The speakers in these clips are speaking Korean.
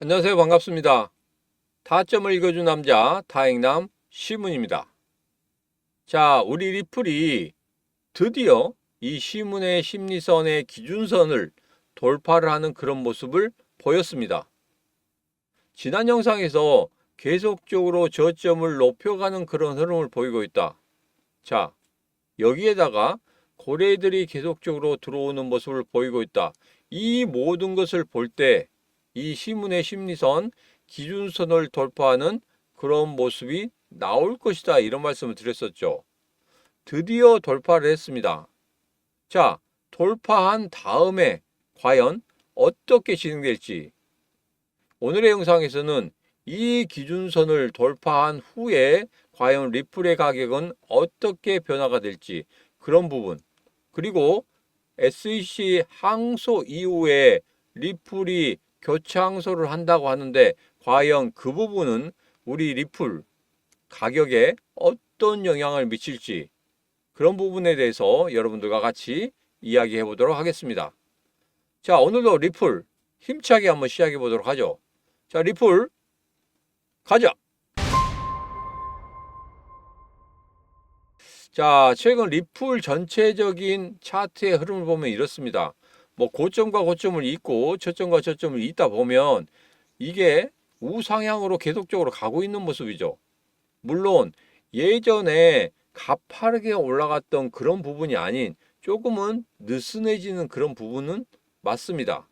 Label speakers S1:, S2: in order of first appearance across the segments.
S1: 안녕하세요. 반갑습니다. 타점을 읽어준 남자 타행남 시문입니다. 자, 우리 리플이 드디어 이 시문의 심리선의 기준선을 돌파를 하는 그런 모습을 보였습니다. 지난 영상에서 계속적으로 저점을 높여가는 그런 흐름을 보이고 있다. 자, 여기에다가 고래들이 계속적으로 들어오는 모습을 보이고 있다. 이 모든 것을 볼 때 이 시문의 심리선, 기준선을 돌파하는 그런 모습이 나올 것이다. 이런 말씀을 드렸었죠. 드디어 돌파를 했습니다. 자, 돌파한 다음에 과연 어떻게 진행될지 오늘의 영상에서는 이 기준선을 돌파한 후에 과연 리플의 가격은 어떻게 변화가 될지 그런 부분, 그리고 SEC 항소 이후에 리플이 교체 항소를 한다고 하는데 과연 그 부분은 우리 리플 가격에 어떤 영향을 미칠지 그런 부분에 대해서 여러분들과 같이 이야기해 보도록 하겠습니다. 자, 오늘도 리플 힘차게 한번 시작해 보도록 하죠. 자, 리플 가자. 자, 최근 리플 전체적인 차트의 흐름을 보면 이렇습니다. 뭐 고점과 고점을 잇고 저점과 저점을 잇다 보면 이게 우상향으로 계속적으로 가고 있는 모습이죠. 물론 예전에 가파르게 올라갔던 그런 부분이 아닌 조금은 느슨해지는 그런 부분은 맞습니다.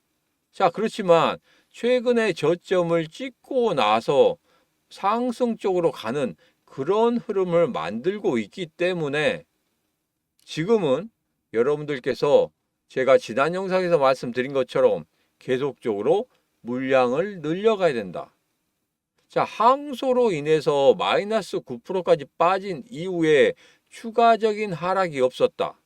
S1: 자, 그렇지만 최근에 저점을 찍고 나서 상승적으로 가는 그런 흐름을 만들고 있기 때문에 지금은 여러분들께서 제가 지난 영상에서 말씀드린 것처럼 계속적으로 물량을 늘려가야 된다. 자, 항소로 인해서 마이너스 9%까지 빠진 이후에 추가적인 하락이 없었다.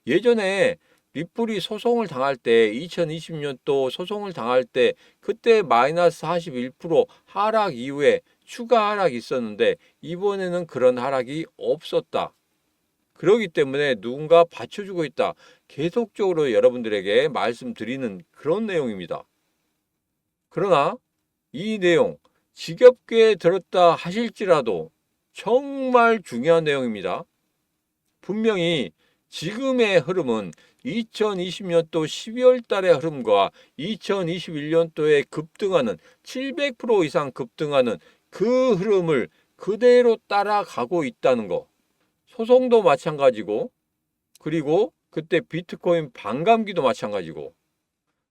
S1: 예전에 리플이 소송을 당할 때 2020년도 소송을 당할 때 그때 마이너스 41% 하락 이후에 추가 하락이 있었는데 이번에는 그런 하락이 없었다. 그렇기 때문에 누군가 받쳐주고 있다. 계속적으로 여러분들에게 말씀드리는 그런 내용입니다. 그러나 이 내용 지겹게 들었다 하실지라도 정말 중요한 내용입니다. 분명히 지금의 흐름은 2020년도 12월 달의 흐름과 2021년도에 급등하는 700% 이상 급등하는 그 흐름을 그대로 따라가고 있다는 거. 소송도 마찬가지고, 그리고 그때 비트코인 반감기도 마찬가지고,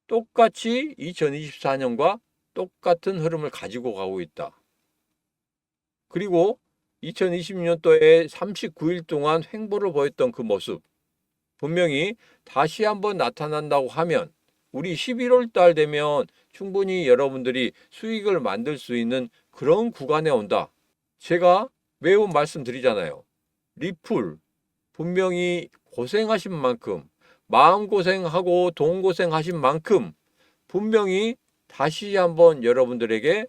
S1: 똑같이 2024년과 똑같은 흐름을 가지고 가고 있다. 그리고 2020년도에 39일 동안 횡보를 보였던 그 모습, 분명히 다시 한번 나타난다고 하면 우리 11월 달 되면 충분히 여러분들이 수익을 만들 수 있는 그런 구간에 온다. 제가 매우 말씀드리잖아요. 리플 분명히 고생하신 만큼, 마음고생하고 돈고생하신 만큼 분명히 다시 한번 여러분들에게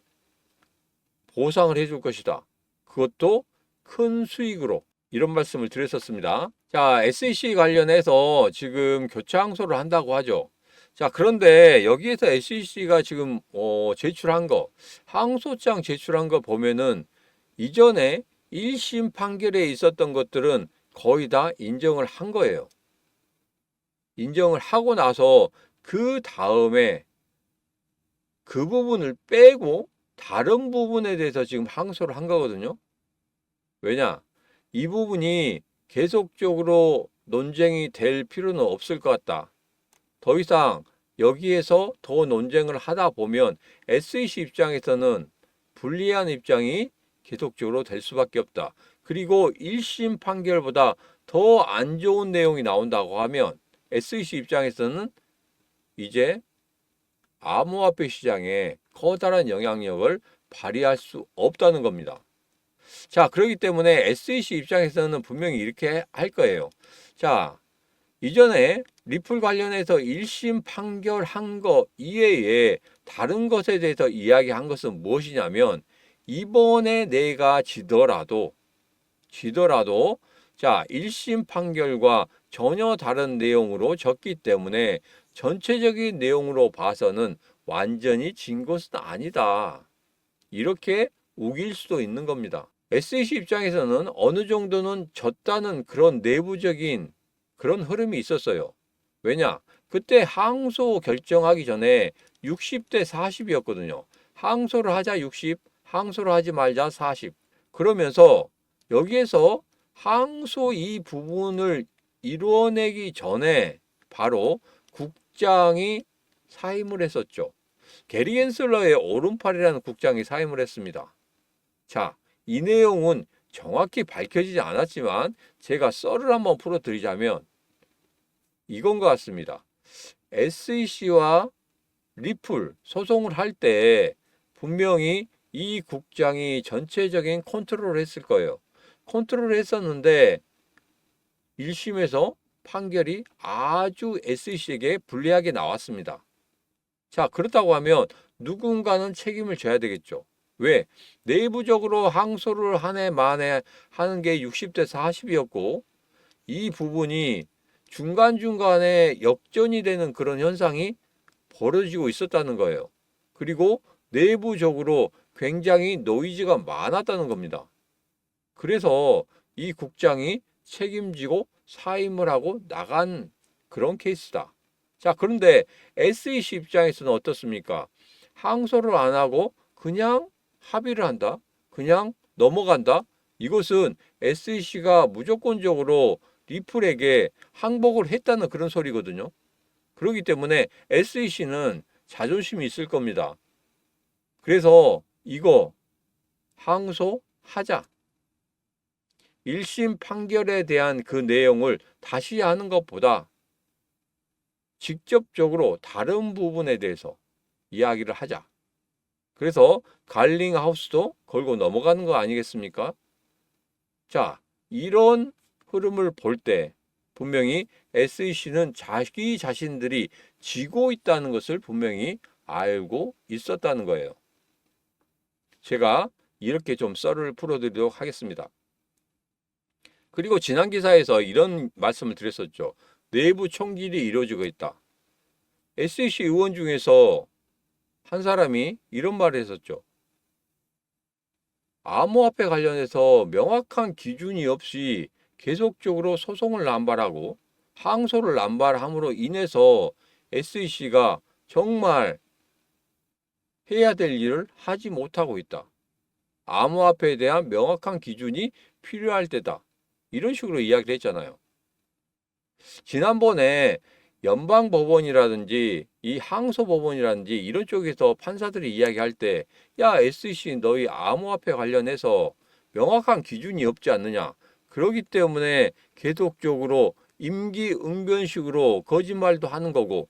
S1: 보상을 해줄 것이다. 그것도 큰 수익으로, 이런 말씀을 드렸었습니다. 자, SEC 관련해서 지금 교체 항소를 한다고 하죠. 자, 그런데 여기에서 SEC가 지금 제출한 거, 항소장 제출한 거 보면은 이전에 1심 판결에 있었던 것들은 거의 다 인정을 한 거예요. 인정을 하고 나서 그 다음에 그 부분을 빼고 다른 부분에 대해서 지금 항소를 한 거거든요. 왜냐? 이 부분이 계속적으로 논쟁이 될 필요는 없을 것 같다. 더 이상 여기에서 더 논쟁을 하다 보면 SEC 입장에서는 불리한 입장이 계속적으로 될 수밖에 없다. 그리고 1심 판결보다 더 안 좋은 내용이 나온다고 하면 SEC 입장에서는 이제 암호화폐 시장에 커다란 영향력을 발휘할 수 없다는 겁니다. 자, 그렇기 때문에 SEC 입장에서는 분명히 이렇게 할 거예요. 자, 이전에 리플 관련해서 1심 판결한 거 이외에 다른 것에 대해서 이야기한 것은 무엇이냐면 이번에 내가 지더라도 자, 1심 판결과 전혀 다른 내용으로 졌기 때문에 전체적인 내용으로 봐서는 완전히 진 것은 아니다. 이렇게 우길 수도 있는 겁니다. SEC 입장에서는 어느 정도는 졌다는 그런 내부적인 그런 흐름이 있었어요. 왜냐? 그때 항소 결정하기 전에 60대 40이었거든요. 항소를 하자 60, 항소를 하지 말자 40. 그러면서 여기에서 항소 이 부분을 이루어내기 전에 바로 국장이 사임을 했었죠. 게리 겐슬러의 오른팔이라는 국장이 사임을 했습니다. 자, 이 내용은 정확히 밝혀지지 않았지만 제가 썰을 한번 풀어드리자면 이건 것 같습니다. SEC와 리플 소송을 할 때 분명히 이 국장이 전체적인 컨트롤을 했을 거예요. 컨트롤을 했었는데 1심에서 판결이 아주 SEC에게 불리하게 나왔습니다. 자, 그렇다고 하면 누군가는 책임을 져야 되겠죠. 왜? 내부적으로 항소를 한 해 만에 하는 게 60대 40이었고 이 부분이 중간중간에 역전이 되는 그런 현상이 벌어지고 있었다는 거예요. 그리고 내부적으로 굉장히 노이즈가 많았다는 겁니다. 그래서 이 국장이 책임지고 사임을 하고 나간 그런 케이스다. 자, 그런데 SEC 입장에서는 어떻습니까? 항소를 안 하고 그냥 합의를 한다. 그냥 넘어간다. 이것은 SEC가 무조건적으로 리플에게 항복을 했다는 그런 소리거든요. 그렇기 때문에 SEC는 자존심이 있을 겁니다. 그래서 이거 항소하자. 1심 판결에 대한 그 내용을 다시 하는 것보다 직접적으로 다른 부분에 대해서 이야기를 하자. 그래서 갈링하우스도 걸고 넘어가는 거 아니겠습니까? 자, 이런 흐름을 볼 때 분명히 SEC는 자기 자신들이 지고 있다는 것을 분명히 알고 있었다는 거예요. 제가 이렇게 좀 썰을 풀어드리도록 하겠습니다. 그리고 지난 기사에서 이런 말씀을 드렸었죠. 내부 총질이 이루어지고 있다. SEC 의원 중에서 한 사람이 이런 말을 했었죠. 암호화폐 관련해서 명확한 기준이 없이 계속적으로 소송을 남발하고 항소를 남발함으로 인해서 SEC가 정말 해야 될 일을 하지 못하고 있다. 암호화폐에 대한 명확한 기준이 필요할 때다. 이런 식으로 이야기를 했잖아요. 지난번에 연방법원이라든지 이 항소법원이라든지 이런 쪽에서 판사들이 이야기할 때 야, SEC 너희 암호화폐 관련해서 명확한 기준이 없지 않느냐. 그렇기 때문에 계속적으로 임기응변식으로 거짓말도 하는 거고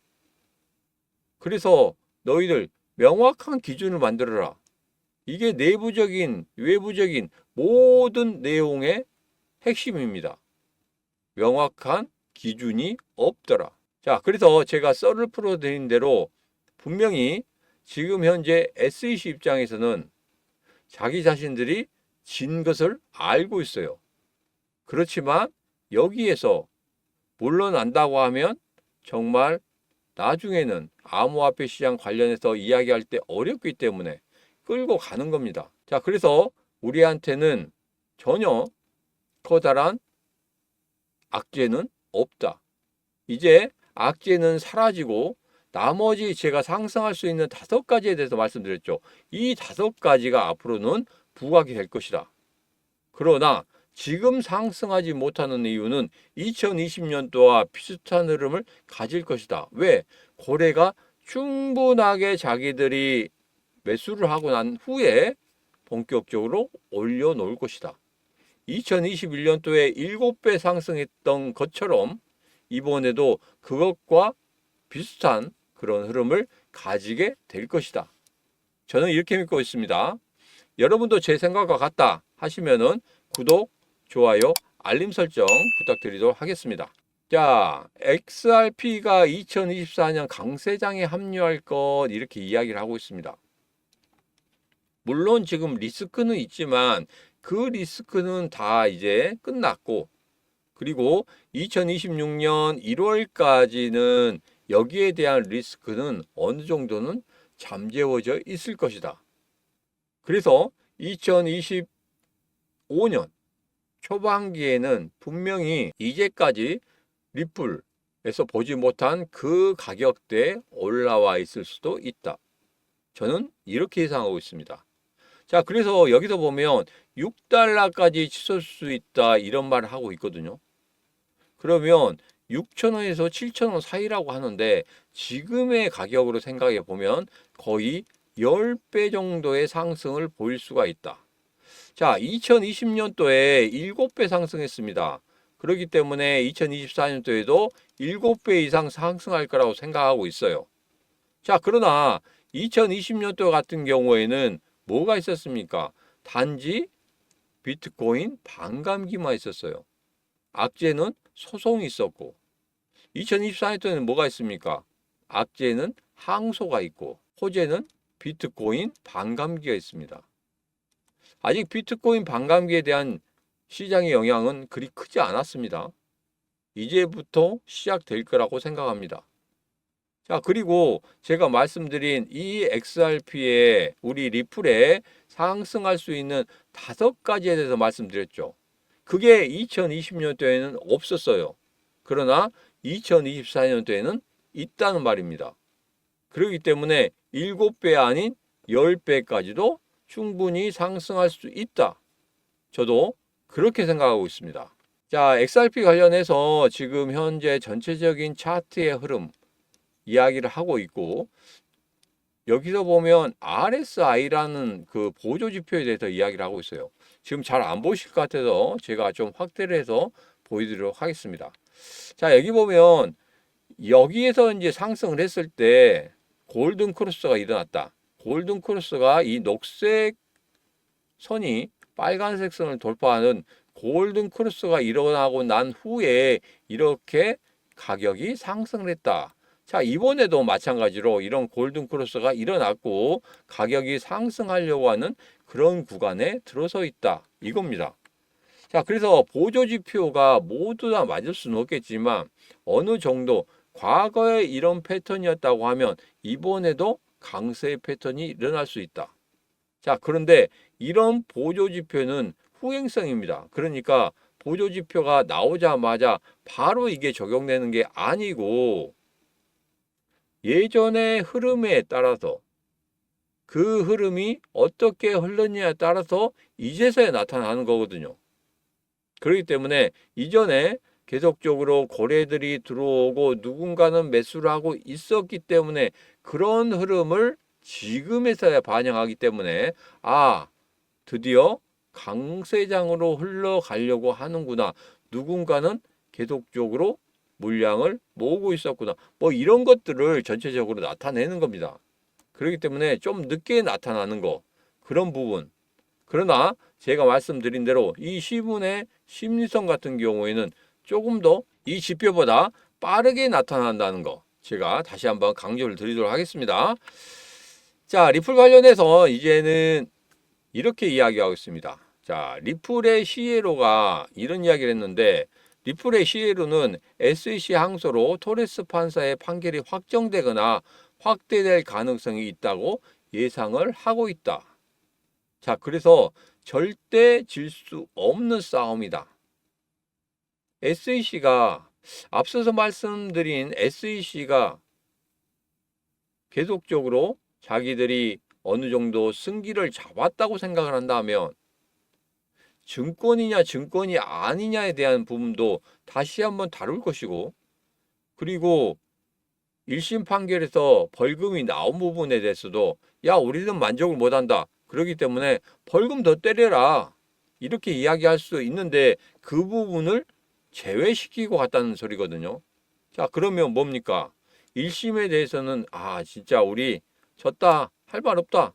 S1: 그래서 너희들 명확한 기준을 만들어라. 이게 내부적인 외부적인 모든 내용의 핵심입니다. 명확한 기준이 없더라. 자, 그래서 제가 썰을 풀어드린 대로 분명히 지금 현재 SEC 입장에서는 자기 자신들이 진 것을 알고 있어요. 그렇지만 여기에서 물러난다고 하면 정말 나중에는 암호화폐 시장 관련해서 이야기할 때 어렵기 때문에 끌고 가는 겁니다. 자, 그래서 우리한테는 전혀 커다란 악재는 없다. 이제 악재는 사라지고 나머지 제가 상승할 수 있는 5가지에 대해서 말씀드렸죠. 이 5가지가 앞으로는 부각이 될 것이다. 그러나 지금 상승하지 못하는 이유는 2020년도와 비슷한 흐름을 가질 것이다. 왜? 고래가 충분하게 자기들이 매수를 하고 난 후에 본격적으로 올려놓을 것이다. 2021년도에 7배 상승했던 것처럼 이번에도 그것과 비슷한 그런 흐름을 가지게 될 것이다. 저는 이렇게 믿고 있습니다. 여러분도 제 생각과 같다 하시면은 구독, 좋아요, 알림 설정 부탁드리도록 하겠습니다. 자, XRP가 2024년 강세장에 합류할 것 이렇게 이야기를 하고 있습니다. 물론 지금 리스크는 있지만 그 리스크는 다 이제 끝났고 그리고 2026년 1월까지는 여기에 대한 리스크는 어느 정도는 잠재워져 있을 것이다. 그래서 2025년 초반기에는 분명히 이제까지 리플에서 보지 못한 그 가격대에 올라와 있을 수도 있다. 저는 이렇게 예상하고 있습니다. 자, 그래서 여기서 보면 6달러까지 치솟을 수 있다 이런 말을 하고 있거든요. 그러면 6,000원에서 7,000원 사이라고 하는데 지금의 가격으로 생각해 보면 거의 10배 정도의 상승을 보일 수가 있다. 자, 2020년도에 7배 상승했습니다. 그렇기 때문에 2024년도에도 7배 이상 상승할 거라고 생각하고 있어요. 자, 그러나 2020년도 같은 경우에는 뭐가 있었습니까? 단지 비트코인 반감기만 있었어요. 악재는 소송이 있었고, 2024년도에는 뭐가 있습니까? 악재는 항소가 있고, 호재는 비트코인 반감기가 있습니다. 아직 비트코인 반감기에 대한 시장의 영향은 그리 크지 않았습니다. 이제부터 시작될 거라고 생각합니다. 자, 그리고 제가 말씀드린 이 XRP에 우리 리플에 상승할 수 있는 5가지에 대해서 말씀드렸죠. 그게 2020년도에는 없었어요. 그러나 2024년도에는 있다는 말입니다. 그렇기 때문에 7배 아닌 10배까지도 충분히 상승할 수 있다. 저도 그렇게 생각하고 있습니다. 자, XRP 관련해서 지금 현재 전체적인 차트의 흐름 이야기를 하고 있고, 여기서 보면 RSI라는 그 보조 지표에 대해서 이야기를 하고 있어요. 지금 잘 안 보실 것 같아서 제가 좀 확대를 해서 보여드리도록 하겠습니다. 자, 여기 보면 여기에서 이제 상승을 했을 때 골든 크로스가 일어났다. 골든 크로스가 이 녹색 선이 빨간색 선을 돌파하는 골든 크로스가 일어나고 난 후에 이렇게 가격이 상승을 했다. 자, 이번에도 마찬가지로 이런 골든 크로스가 일어났고 가격이 상승하려고 하는 그런 구간에 들어서 있다. 이겁니다. 자, 그래서 보조 지표가 모두 다 맞을 수는 없겠지만 어느 정도 과거에 이런 패턴이었다고 하면 이번에도 강세의 패턴이 일어날 수 있다. 자, 그런데 이런 보조 지표는 후행성입니다. 그러니까 보조 지표가 나오자마자 바로 이게 적용되는 게 아니고 예전의 흐름에 따라서 그 흐름이 어떻게 흘렀냐에 따라서 이제서야 나타나는 거거든요. 그렇기 때문에 이전에 계속적으로 거래들이 들어오고 누군가는 매수를 하고 있었기 때문에 그런 흐름을 지금에서야 반영하기 때문에 드디어 강세장으로 흘러가려고 하는구나. 누군가는 계속적으로 물량을 모으고 있었구나. 뭐 이런 것들을 전체적으로 나타내는 겁니다. 그렇기 때문에 좀 늦게 나타나는 거. 그런 부분. 그러나 제가 말씀드린 대로 이 시분의 심리성 같은 경우에는 조금 더 이 지표보다 빠르게 나타난다는 거. 제가 다시 한번 강조를 드리도록 하겠습니다. 자, 리플 관련해서 이제는 이렇게 이야기하고 있습니다. 자, 리플의 시에로가 이런 이야기를 했는데 리플의 시에로는 SEC 항소로 토레스 판사의 판결이 확정되거나 확대될 가능성이 있다고 예상을 하고 있다. 자, 그래서 절대 질 수 없는 싸움이다. SEC가 앞서서 말씀드린 SEC가 계속적으로 자기들이 어느 정도 승기를 잡았다고 생각을 한다면 증권이냐 증권이 아니냐에 대한 부분도 다시 한번 다룰 것이고, 그리고 1심 판결에서 벌금이 나온 부분에 대해서도 우리는 만족을 못한다. 그렇기 때문에 벌금 더 때려라. 이렇게 이야기할 수 있는데 그 부분을 제외시키고 갔다는 소리거든요. 자, 그러면 뭡니까? 1심에 대해서는 진짜 우리 졌다. 할 말 없다.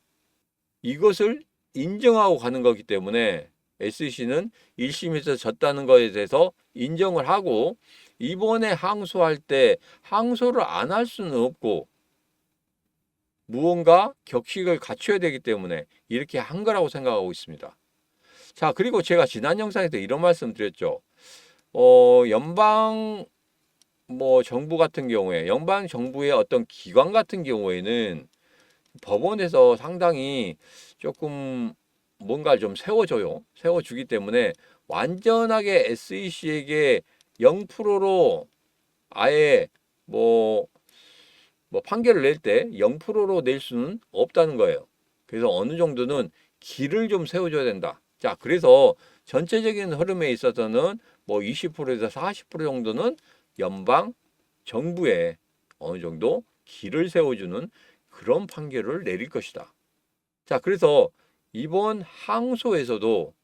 S1: 이것을 인정하고 가는 거기 때문에 SEC는 1심에서 졌다는 것에 대해서 인정을 하고 이번에 항소할 때 항소를 안 할 수는 없고 무언가 격식을 갖춰야 되기 때문에 이렇게 한 거라고 생각하고 있습니다. 자, 그리고 제가 지난 영상에서 이런 말씀 드렸죠. 연방 정부 같은 경우에 연방 정부의 어떤 기관 같은 경우에는 법원에서 상당히 조금 뭔가를 좀 세워줘요. 세워주기 때문에 완전하게 SEC에게 0%로 아예 뭐 판결을 낼 때 0%로 낼 수는 없다는 거예요. 그래서 어느 정도는 길을 좀 세워줘야 된다. 자, 그래서 전체적인 흐름에 있어서는 뭐 20%에서 40% 정도는 연방 정부에 어느 정도 길을 세워주는 그런 판결을 내릴 것이다. 자, 그래서 이번 항소에서도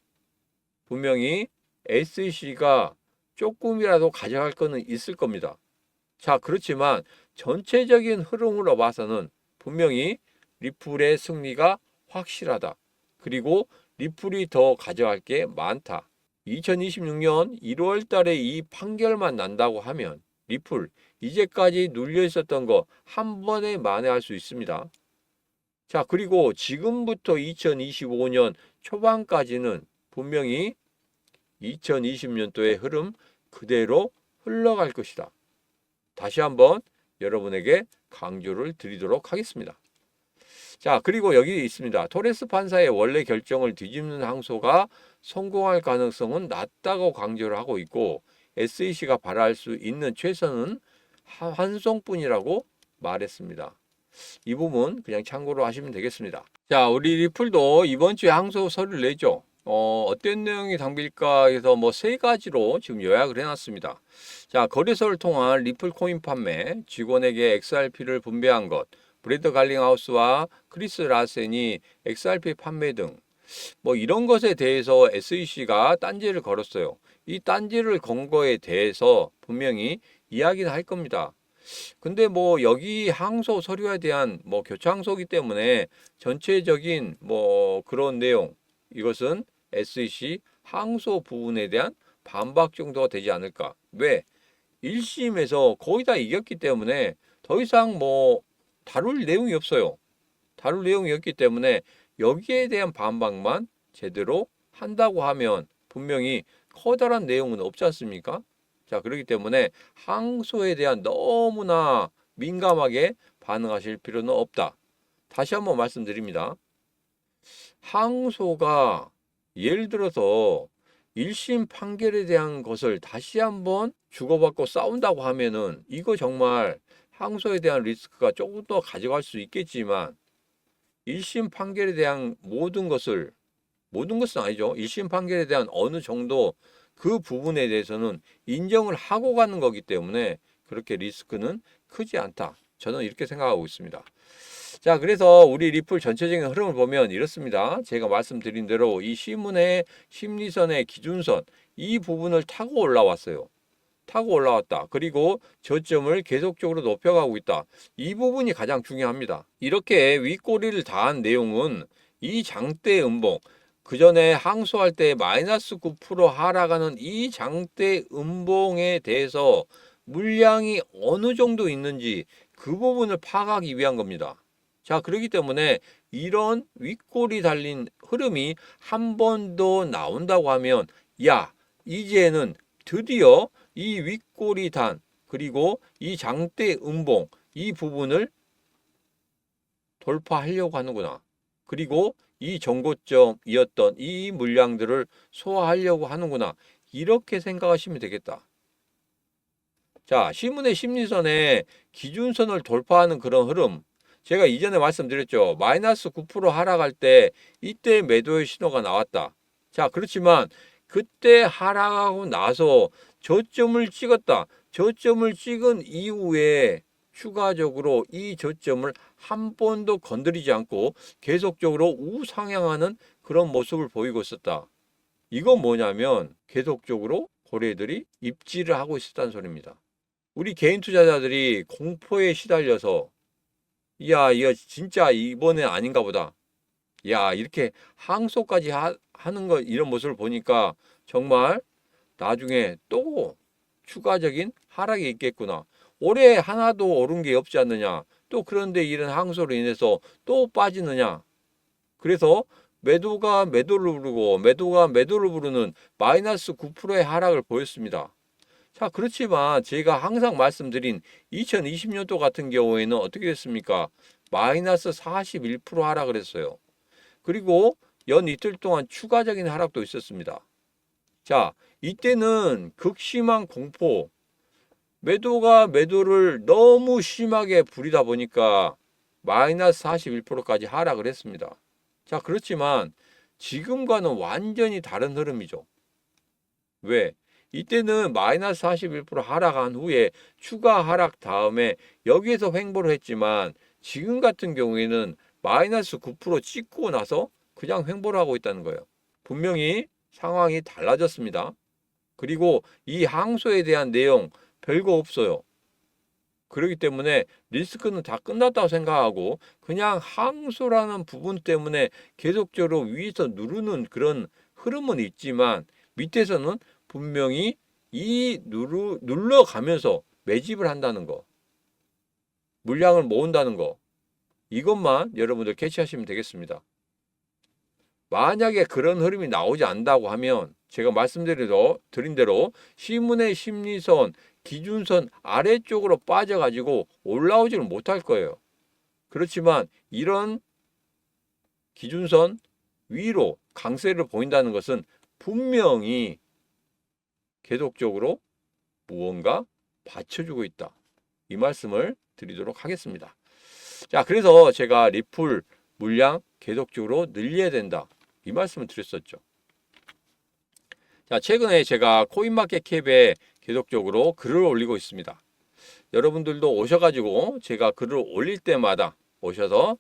S1: 분명히 SEC가 조금이라도 가져갈 거는 있을 겁니다. 자, 그렇지만 전체적인 흐름으로 봐서는 분명히 리플의 승리가 확실하다. 그리고 리플이 더 가져갈 게 많다. 2026년 1월 달에 이 판결만 난다고 하면 리플 이제까지 눌려 있었던 거 한 번에 만회할 수 있습니다. 자, 그리고 지금부터 2025년 초반까지는 분명히 2020년도의 흐름 그대로 흘러갈 것이다. 다시 한번 여러분에게 강조를 드리도록 하겠습니다. 자, 그리고 여기 있습니다. 토레스 판사의 원래 결정을 뒤집는 항소가 성공할 가능성은 낮다고 강조를 하고 있고 SEC가 바랄 수 있는 최선은 환송뿐이라고 말했습니다. 이 부분 그냥 참고로 하시면 되겠습니다. 자, 우리 리플도 이번 주에 항소 서류를 내죠. 어떤 내용이 담길까 해서 뭐 세 가지로 지금 요약을 해놨습니다. 자, 거래소를 통한 리플 코인 판매, 직원에게 XRP를 분배한 것, 브래드 갈링하우스와 크리스 라센이 XRP 판매 등 뭐 이런 것에 대해서 SEC가 딴지를 걸었어요. 이 딴지를 건 거에 대해서 분명히 이야기를 할 겁니다. 근데 뭐 여기 항소 서류에 대한 뭐 교차항소이기 때문에 전체적인 뭐 그런 내용 이것은 SEC 항소 부분에 대한 반박 정도가 되지 않을까. 왜? 1심에서 거의 다 이겼기 때문에 더 이상 뭐 다룰 내용이 없어요. 다룰 내용이 없기 때문에 여기에 대한 반박만 제대로 한다고 하면 분명히 커다란 내용은 없지 않습니까? 자, 그렇기 때문에 항소에 대한 너무나 민감하게 반응하실 필요는 없다. 다시 한번 말씀드립니다. 항소가 예를 들어서 1심 판결에 대한 것을 다시 한번 주고받고 싸운다고 하면은 이거 정말 항소에 대한 리스크가 조금 더 가져갈 수 있겠지만 1심 판결에 대한 모든 것은 아니죠. 1심 판결에 대한 어느 정도 그 부분에 대해서는 인정을 하고 가는 거기 때문에 그렇게 리스크는 크지 않다. 저는 이렇게 생각하고 있습니다. 자, 그래서 우리 리플 전체적인 흐름을 보면 이렇습니다. 제가 말씀드린 대로 이 시문의 심리선의 기준선 이 부분을 타고 올라왔어요. 타고 올라왔다. 그리고 저점을 계속적으로 높여가고 있다. 이 부분이 가장 중요합니다. 이렇게 윗꼬리를 다한 내용은 이 장대 음봉, 그 전에 항소할 때 마이너스 9% 하락하는 이 장대 음봉에 대해서 물량이 어느 정도 있는지 그 부분을 파악하기 위한 겁니다. 자, 그렇기 때문에 이런 윗골이 달린 흐름이 한 번 더 나온다고 하면 야, 이제는 드디어 이 윗골이 단 그리고 이 장대 음봉 이 부분을 돌파하려고 하는구나. 그리고 이 정고점이었던 이 물량들을 소화하려고 하는구나. 이렇게 생각하시면 되겠다. 자, 시문의 심리선에 기준선을 돌파하는 그런 흐름. 제가 이전에 말씀드렸죠. 마이너스 9% 하락할 때 이때 매도의 신호가 나왔다. 자, 그렇지만 그때 하락하고 나서 저점을 찍었다. 저점을 찍은 이후에 추가적으로 이 저점을 한 번도 건드리지 않고 계속적으로 우상향하는 그런 모습을 보이고 있었다. 이건 뭐냐면 계속적으로 고래들이 입질을 하고 있었다는 소리입니다. 우리 개인 투자자들이 공포에 시달려서 야, 이거 진짜 이번엔 아닌가 보다. 야, 이렇게 항소까지 하는 거 이런 모습을 보니까 정말 나중에 또 추가적인 하락이 있겠구나. 올해 하나도 오른 게 없지 않느냐. 또 그런데 이런 항소로 인해서 또 빠지느냐. 그래서 매도가 매도를 부르고 매도가 매도를 부르는 마이너스 9%의 하락을 보였습니다. 자, 그렇지만 제가 항상 말씀드린 2020년도 같은 경우에는 어떻게 됐습니까? 마이너스 41% 하락을 했어요. 그리고 연 이틀 동안 추가적인 하락도 있었습니다. 자, 이때는 극심한 공포, 매도가 매도를 너무 심하게 부리다 보니까 마이너스 41%까지 하락을 했습니다. 자, 그렇지만 지금과는 완전히 다른 흐름이죠. 왜? 이때는 마이너스 41% 하락한 후에 추가 하락 다음에 여기에서 횡보를 했지만 지금 같은 경우에는 마이너스 9% 찍고 나서 그냥 횡보를 하고 있다는 거예요. 분명히 상황이 달라졌습니다. 그리고 이 항소에 대한 내용 별거 없어요. 그렇기 때문에 리스크는 다 끝났다고 생각하고 그냥 항소라는 부분 때문에 계속적으로 위에서 누르는 그런 흐름은 있지만 밑에서는 분명히 눌러가면서 매집을 한다는 거, 물량을 모은다는 거, 이것만 여러분들 캐치하시면 되겠습니다. 만약에 그런 흐름이 나오지 않는다고 하면 제가 말씀드린 대로 시문의 심리선, 기준선 아래쪽으로 빠져가지고 올라오지를 못할 거예요. 그렇지만 이런 기준선 위로 강세를 보인다는 것은 분명히 계속적으로 무언가 받쳐주고 있다. 이 말씀을 드리도록 하겠습니다. 자, 그래서 제가 리플 물량 계속적으로 늘려야 된다. 이 말씀을 드렸었죠. 자, 최근에 제가 코인마켓캡에 계속적으로 글을 올리고 있습니다. 여러분들도 오셔가지고 제가 글을 올릴 때마다 오셔서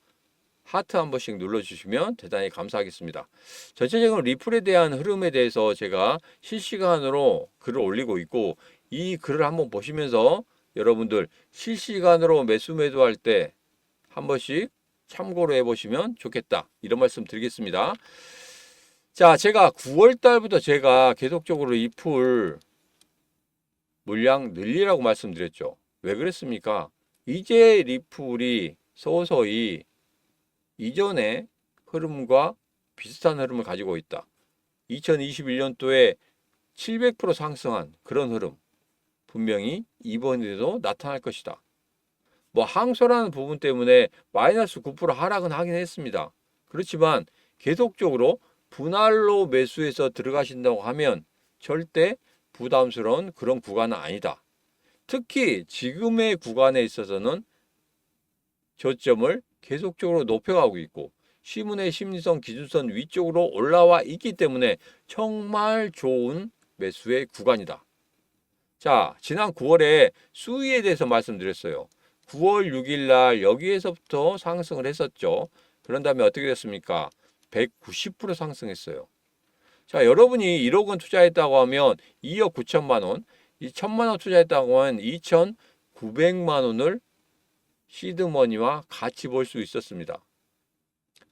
S1: 하트 한 번씩 눌러주시면 대단히 감사하겠습니다. 전체적인 리플에 대한 흐름에 대해서 제가 실시간으로 글을 올리고 있고 이 글을 한번 보시면서 여러분들 실시간으로 매수매도할 때 한 번씩 참고로 해보시면 좋겠다. 이런 말씀 드리겠습니다. 자, 제가 9월 달부터 제가 계속적으로 이 풀 물량 늘리라고 말씀드렸죠. 왜 그랬습니까? 이제 리플이 서서히 이전의 흐름과 비슷한 흐름을 가지고 있다. 2021년도에 700% 상승한 그런 흐름 분명히 이번에도 나타날 것이다. 뭐 항소라는 부분 때문에 마이너스 9% 하락은 하긴 했습니다. 그렇지만 계속적으로 분할로 매수해서 들어가신다고 하면 절대 부담스러운 그런 구간은 아니다. 특히 지금의 구간에 있어서는 저점을 계속적으로 높여가고 있고 시문의 심리선 기준선 위쪽으로 올라와 있기 때문에 정말 좋은 매수의 구간이다. 자, 지난 9월에 수위에 대해서 말씀드렸어요. 9월 6일 날 여기에서부터 상승을 했었죠. 그런 다음에 어떻게 됐습니까? 190% 상승했어요. 자, 여러분이 1억 원 투자했다고 하면 2억 9천만 원, 이 1천만 원 투자했다고 하면 2,900만 원을 시드머니와 같이 볼 수 있었습니다.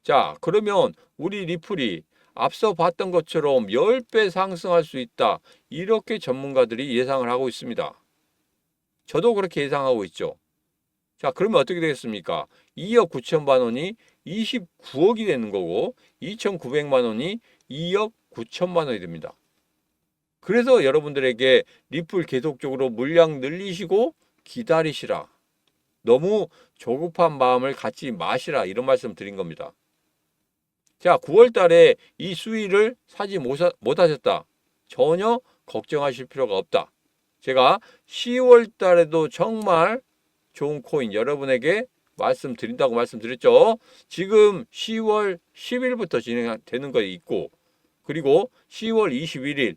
S1: 자, 그러면 우리 리플이 앞서 봤던 것처럼 10배 상승할 수 있다. 이렇게 전문가들이 예상을 하고 있습니다. 저도 그렇게 예상하고 있죠. 자, 그러면 어떻게 되겠습니까? 2억 9천만 원이 29억이 되는 거고 2,900만 원이 2억 9천만 원이 됩니다. 그래서 여러분들에게 리플 계속적으로 물량 늘리시고 기다리시라. 너무 조급한 마음을 갖지 마시라. 이런 말씀 드린 겁니다. 자, 9월 달에 이 수위를 사지 못하셨다. 전혀 걱정하실 필요가 없다. 제가 10월 달에도 정말 좋은 코인 여러분에게 말씀드린다고 말씀드렸죠. 지금 10월 10일부터 진행되는 거 있고 그리고 10월 21일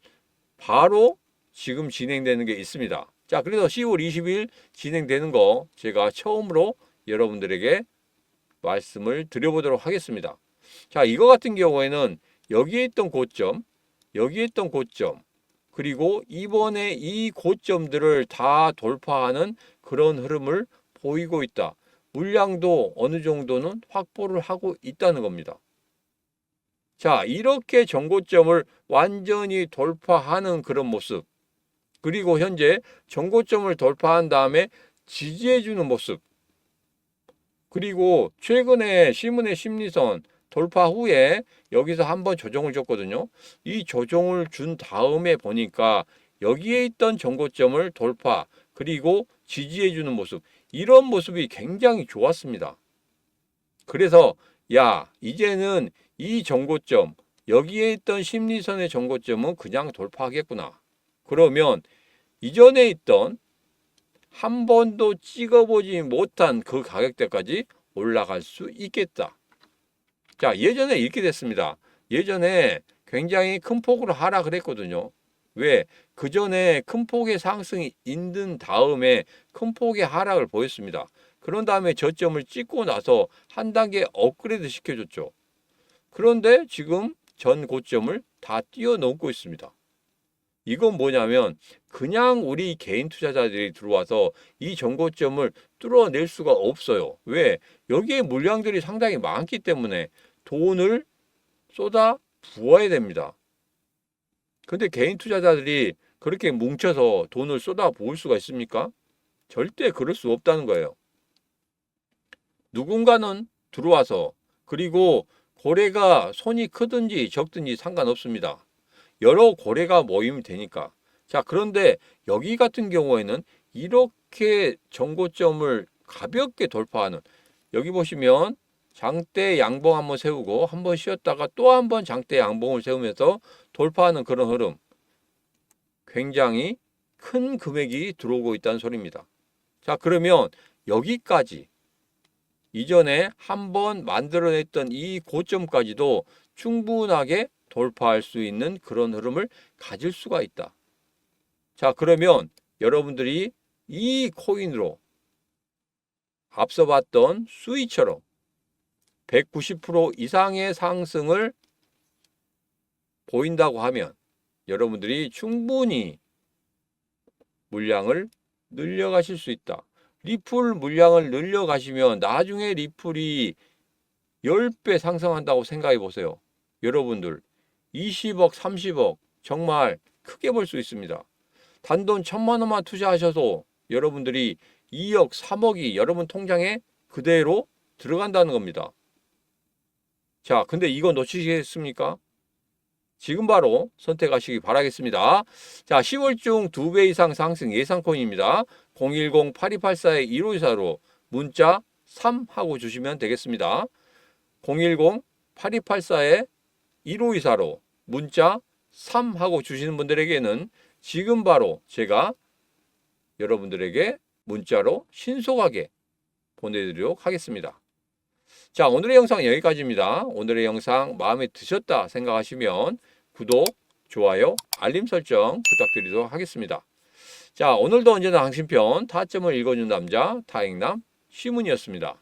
S1: 바로 지금 진행되는 게 있습니다. 자, 그래서 10월 20일 진행되는 거 제가 처음으로 여러분들에게 말씀을 드려보도록 하겠습니다. 자, 이거 같은 경우에는 여기에 있던 고점, 여기에 있던 고점, 그리고 이번에 이 고점들을 다 돌파하는 그런 흐름을 보이고 있다. 물량도 어느 정도는 확보를 하고 있다는 겁니다. 자, 이렇게 전고점을 완전히 돌파하는 그런 모습, 그리고 현재 전고점을 돌파한 다음에 지지해주는 모습, 그리고 최근에 시문의 심리선 돌파 후에 여기서 한번 조정을 줬거든요. 이 조정을 준 다음에 보니까 여기에 있던 전고점을 돌파, 그리고 지지해주는 모습, 이런 모습이 굉장히 좋았습니다. 그래서 야, 이제는 이 정고점, 여기에 있던 심리선의 정고점은 그냥 돌파하겠구나. 그러면 이전에 있던 한 번도 찍어보지 못한 그 가격대까지 올라갈 수 있겠다. 자, 예전에 이렇게 됐습니다. 예전에 굉장히 큰 폭으로 하락을 했거든요. 왜? 그 전에 큰 폭의 상승이 있는 다음에 큰 폭의 하락을 보였습니다. 그런 다음에 저점을 찍고 나서 한 단계 업그레이드 시켜줬죠. 그런데 지금 전 고점을 다 뛰어넘고 있습니다. 이건 뭐냐면 그냥 우리 개인 투자자들이 들어와서 이 전고점을 뚫어낼 수가 없어요. 왜? 여기에 물량들이 상당히 많기 때문에 돈을 쏟아 부어야 됩니다. 근데 개인 투자자들이 그렇게 뭉쳐서 돈을 쏟아 부을 수가 있습니까? 절대 그럴 수 없다는 거예요. 누군가는 들어와서 그리고 고래가 손이 크든지 적든지 상관없습니다. 여러 고래가 모이면 되니까. 자, 그런데 여기 같은 경우에는 이렇게 정고점을 가볍게 돌파하는, 여기 보시면 장대 양봉 한번 세우고 한번 쉬었다가 또 한번 장대 양봉을 세우면서 돌파하는 그런 흐름. 굉장히 큰 금액이 들어오고 있다는 소리입니다. 자, 그러면 여기까지 이전에 한번 만들어냈던 이 고점까지도 충분하게 돌파할 수 있는 그런 흐름을 가질 수가 있다. 자, 그러면 여러분들이 이 코인으로 앞서 봤던 수위처럼 190% 이상의 상승을 보인다고 하면 여러분들이 충분히 물량을 늘려가실 수 있다. 리플 물량을 늘려가시면 나중에 리플이 10배 상승한다고 생각해 보세요. 여러분들 20억, 30억 정말 크게 벌 수 있습니다. 단돈 1,000만 원만 투자하셔도 여러분들이 2억, 3억이 여러분 통장에 그대로 들어간다는 겁니다. 자, 근데 이거 놓치시겠습니까? 지금 바로 선택하시기 바라겠습니다. 자, 10월 중 2배 이상 상승 예상 코인입니다. 010-8284-1524로 문자 3 하고 주시면 되겠습니다. 010-8284-1524로 문자 3 하고 주시는 분들에게는 지금 바로 제가 여러분들에게 문자로 신속하게 보내드리도록 하겠습니다. 자, 오늘의 영상 여기까지입니다. 오늘의 영상 마음에 드셨다 생각하시면 구독, 좋아요, 알림 설정 부탁드리도록 하겠습니다. 자, 오늘도 언제나 당신 편 타점을 읽어준 남자 타익남 시문이었습니다.